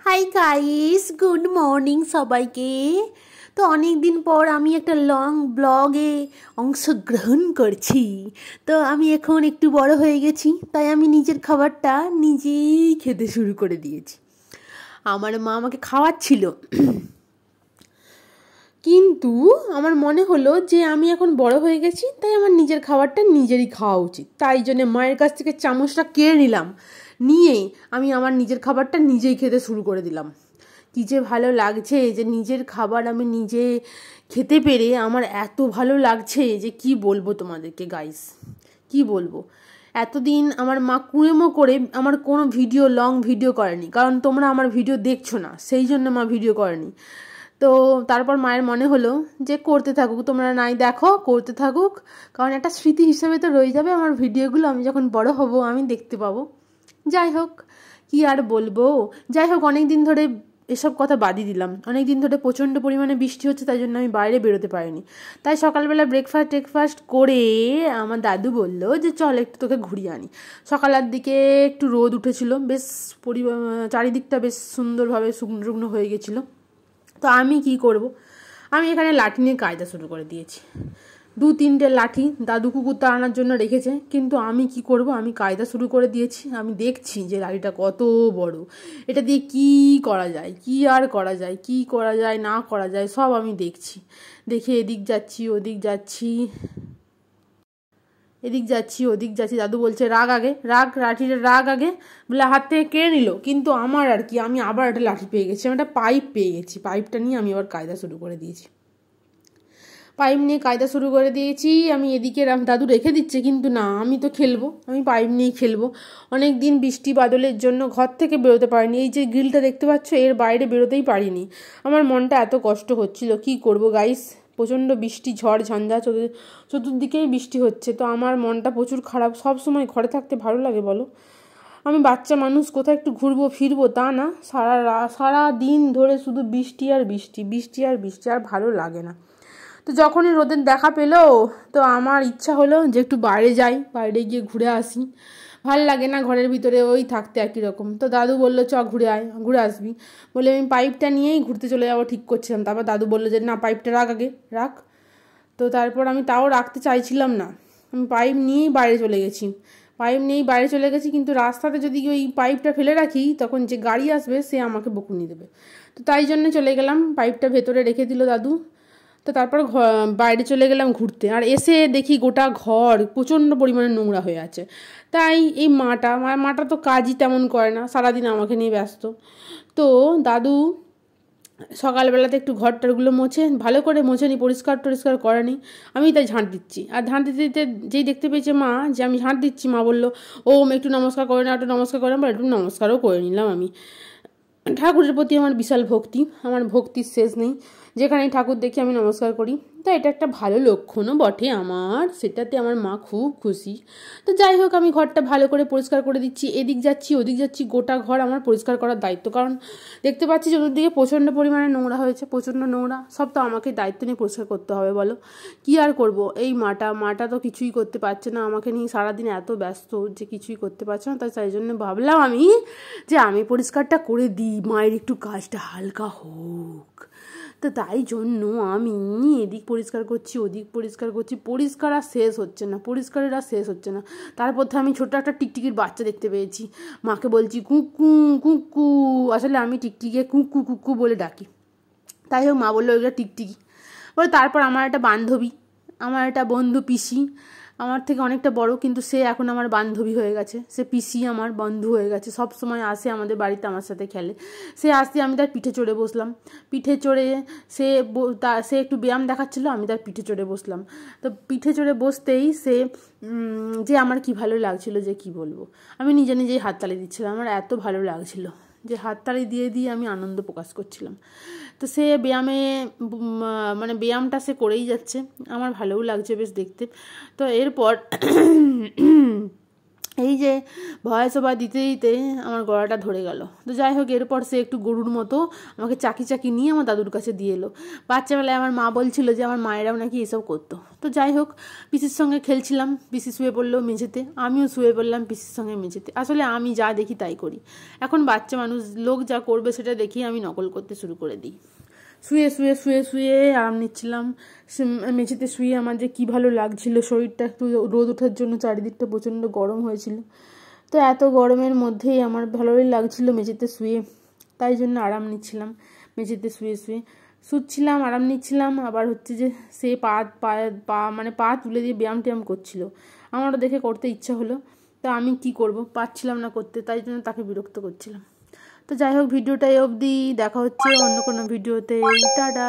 Hi guys, good morning সবাইকে। তো অনেক দিন পর আমি একটা লং ব্লগে অংশগ্রহণ করছি। তো আমি এখন একটু বড় হয়ে গেছি, তাই আমি নিজের খাবারটা নিজেই খেতে শুরু করে দিয়েছি। আমার মা আমাকে খাওয়াচ্ছিল, কিন্তু আমার মনে হলো যে আমি এখন বড় হয়ে গেছি, তাই আমার নিজের খাবারটা নিজেরই খাওয়া উচিত। তাই জন্য মায়ের কাছ থেকে চামচটা কেড়ে নিলাম, নিয়ে আমি আমার নিজের খাবারটা নিজেই খেতে শুরু করে দিলাম। কী যে ভালো লাগছে যে নিজের খাবার আমি নিজে খেতে পেরে আমার এত ভালো লাগছে যে কি বলবো তোমাদেরকে গাইস, কি বলবো। এতদিন আমার মা কুঁয়েমো করে আমার কোনো ভিডিও, লং ভিডিও করেনি, কারণ তোমরা আমার ভিডিও দেখছো না, সেই জন্য মা ভিডিও করেনি। তো তারপর মায়ের মনে হলো যে করতে থাকুক, তোমরা নাই দেখো, করতে থাকুক, কারণ একটা স্মৃতি হিসেবে তো রয়ে যাবে আমার ভিডিওগুলো, আমি যখন বড় হব আমি দেখতে পাবো। যাই হোক, কি আর বলবো। যাই হোক, অনেক দিন ধরে এসব কথা বাদই দিলাম। অনেক দিন ধরে প্রচণ্ড পরিমাণে বৃষ্টি হচ্ছে, তাই জন্য আমি বাইরে বেরোতে পারিনি। তাই সকালবেলা ব্রেকফাস্ট করে আমার দাদু বললো যে চল একটু তোকে ঘুরিয়ে আনি। সকালের দিকে একটু রোদ উঠেছিল, বেশ চারিদিকটা বেশ সুন্দরভাবে শুকনো শুকনো হয়ে গেছিলো। তো আমি কি করব, আমি এখানে লাঠি নিয়ে কায়দা শুরু করে দিয়েছি। 2-3টে লাঠি দাদু কুকুর তাড়ানোর জন্য রেখেছে, কিন্তু আমি কি করব, আমি কায়দা শুরু করে দিয়েছি। আমি দেখছি যে লাঠিটা কত বড়, এটা দিয়ে কি করা যায়, কি আর করা যায়, কি করা যায় না করা যায় সব আমি দেখছি। দেখে এদিক যাচ্ছি ওদিক যাচ্ছি, ওদিক যাচ্ছি। দাদু বলছে রাগ আগে, লাঠিটা রাগ আগে, বলে হাত থেকে কেড়ে নিল। কিন্তু আমার আর কি, আমি আবার একটা লাঠি পেয়ে গেছি, আমি একটা পাইপ পেয়ে গেছি। পাইপটা নিয়ে আমি আবার কায়দা শুরু করে দিয়েছি। আমি এদিকে দাদু রেখে দিচ্ছে, কিন্তু না, আমি তো খেলবো, আমি পাইপ নিয়েই খেলবো। অনেক দিন বৃষ্টি বাদলের জন্য ঘর থেকে বেরোতে পারিনি। এই যে গ্রিলটা দেখতে পাচ্ছ, এর বাইরে বেরোতেই পারিনি। আমার মনটা এত কষ্ট হচ্ছিল, কি করব গাইস। প্রচণ্ড বৃষ্টি, ঝড় ঝঞ্ঝা, চতুর্দিকেই বৃষ্টি হচ্ছে। তো আমার মনটা প্রচুর খারাপ। সব সময় ঘরে থাকতে ভালো লাগে বলো? আমি বাচ্চা মানুষ, কোথাও একটু ঘুরবো ফিরবো তা না, সারা দিন ধরে শুধু বৃষ্টি আর বৃষ্টি, বৃষ্টি আর বৃষ্টি, আর ভালো লাগে না। তো যখনই রোদের দেখা পেলো, তো আমার ইচ্ছা হলো যে একটু বাইরে যাই, বাইরে গিয়ে ঘুরে আসি। ভাল লাগে না ঘরের ভিতরে ওই থাকতে একই রকম। তো দাদু বললো চ ঘুরে আয়, ঘুরে আসবি বলে আমি পাইপটা নিয়েই ঘুরতে চলে যাবো ঠিক করছিলাম। তারপর দাদু বললো যে না, পাইপটা রাখ আগে, রাখ। তো তারপর আমি তাও রাখতে চাইছিলাম না, আমি পাইপ নিয়েই বাইরে চলে গেছি। কিন্তু রাস্তাতে যদি ওই পাইপটা ফেলে রাখি, তখন যে গাড়ি আসবে সে আমাকে বকুনি দেবে। তো তাই জন্য চলে গেলাম, পাইপটা ভেতরে রেখে দিল দাদু। তো তারপর বাইরে চলে গেলাম ঘুরতে, আর এসে দেখি গোটা ঘর প্রচণ্ড পরিমাণে নোংরা হয়ে আছে। তাই এই মাটা তো কাজই তেমন করে না, সারাদিন আমাকে নিয়ে ব্যস্ত। তো দাদু সকালবেলাতে একটু ঘরটারগুলো ভালো করে মোছেনি, পরিষ্কার টরিষ্কার করেনি। আমি তাই ঝাঁট দিচ্ছি, আর ঝাঁট দিতে যেই দেখতে পেয়েছে মা যে আমি ঝাঁট দিচ্ছি, মা বললো ও একটু নমস্কার করে না, একটু নমস্কারও করে নিলাম আমি। ঠাকুরের প্রতি আমার বিশাল ভক্তি, আমার ভক্তির শেষ নেই। যেখানেই ঠাকুর দেখি আমি নমস্কার করি। তো এটা একটা ভালো লক্ষণও বটে আমার, সেটাতে আমার মা খুব খুশি। তো যাই হোক, আমি ঘরটা ভালো করে পরিষ্কার করে দিচ্ছি, এদিক যাচ্ছি ওদিক যাচ্ছি, গোটা ঘর আমার পরিষ্কার করার দায়িত্ব। কারণ দেখতে পাচ্ছি চতুর্দিকে প্রচণ্ড পরিমাণে নোংরা হয়েছে, প্রচণ্ড নোংরা, সব তো আমাকে দায়িত্ব নিয়ে পরিষ্কার করতে হবে বলো। কি আর করব, এই মাটা তো কিছুই করতে পারছে না, আমাকে নিয়ে সারাদিন এত ব্যস্ত যে কিছুই করতে পারছে না। তাই জন্য ভাবলাম আমি যে আমি পরিষ্কারটা করে দিই, মায়ের একটু কাজটা হালকা হোক। তো তাই জন্য আমি এদিক পরিষ্কার করছি ওদিক পরিষ্কার করছি, পরিষ্কারের আর শেষ হচ্ছে না। তারপর আমি ছোট্ট একটা টিকটিকির বাচ্চা দেখতে পেয়েছি, মাকে বলছি কুকু কুকু, আসলে আমি টিকটিকে কুকু কুকু বলে ডাকি। তাই হোক, মা বললো ওইগুলো টিকটিকি বলে। তারপর আমার একটা বন্ধু, পিসি, আমার থেকে অনেকটা বড়, কিন্তু সে এখন আমার বান্ধবী হয়ে গেছে। সে পিসি আমার বন্ধু হয়ে গেছে, সব সময় আসে আমাদের বাড়িতে, আমার সাথে খেলে। সে আসতে আমি তার পিঠে চড়ে বসলাম। পিঠে চড়ে সে একটু ব্যায়াম দেখাচ্ছিল, আমি তার পিঠে চড়ে বসলাম। তো পিঠে চড়ে বসতেই সে যে আমার কি ভালো লাগছিল যে কি বলবো, আমি নিজেই হাততালি দিচ্ছিলাম। আমার এত ভালো লাগছিল যে হাততালি দিয়ে দিয়ে আমি আনন্দ প্রকাশ করছিলাম। তো সে ব্যায়ামটা সে করেই যাচ্ছে, আমার ভালোও লাগছে বেশ দেখতে। তো এরপর এই যে ভয়েস ওভার দিতে দিতে আমার গলাটা ধরে গেল। তো যাই হোক, এরপর সে একটু গরুর মতো আমাকে চাকি চাকি নিয়ে আমার দাদুর কাছে দিয়ে এলো। বাচ্চাবেলায় আমার মা বলছিল যে আমার মায়েরাও নাকি এসব করতো। তো যাই হোক, পিসির সঙ্গে খেলছিলাম, পিসি শুয়ে পড়লো মেঝেতে, আমিও শুয়ে পড়লাম পিসির সঙ্গে মেঝেতে। আসলে আমি যা দেখি তাই করি। এখন বাচ্চা মানুষ, লোক যা করবে সেটা দেখি আমি নকল করতে শুরু করে দিই। শুয়ে শুয়ে শুয়ে শুয়ে আরাম নিচ্ছিলাম মেঝেতে শুয়ে। আমার যে কী ভালো লাগছিল, শরীরটা একটু রোদ ওঠার জন্য চারিদিকটা প্রচণ্ড গরম হয়েছিল। তো এত গরমের মধ্যেই আমার ভালোই লাগছিল মেঝেতে শুয়ে, তাই জন্য আরাম নিচ্ছিলাম মেঝেতে শুয়ে শুয়ে। শুচ্ছিলাম, আরাম নিচ্ছিলাম, আবার হচ্ছে যে সে মানে পা তুলে দিয়ে ব্যায়াম ট্যায়াম করছিল। আমারও দেখে করতে ইচ্ছা হলো, তা আমি কি করব, পারছিলাম না করতে, তাই জন্য তাকে বিরক্ত করছিলাম। তো যাই হোক, ভিডিওটা এই অবধি, দেখা হচ্ছে অন্য কোনো ভিডিওতে। টাটা।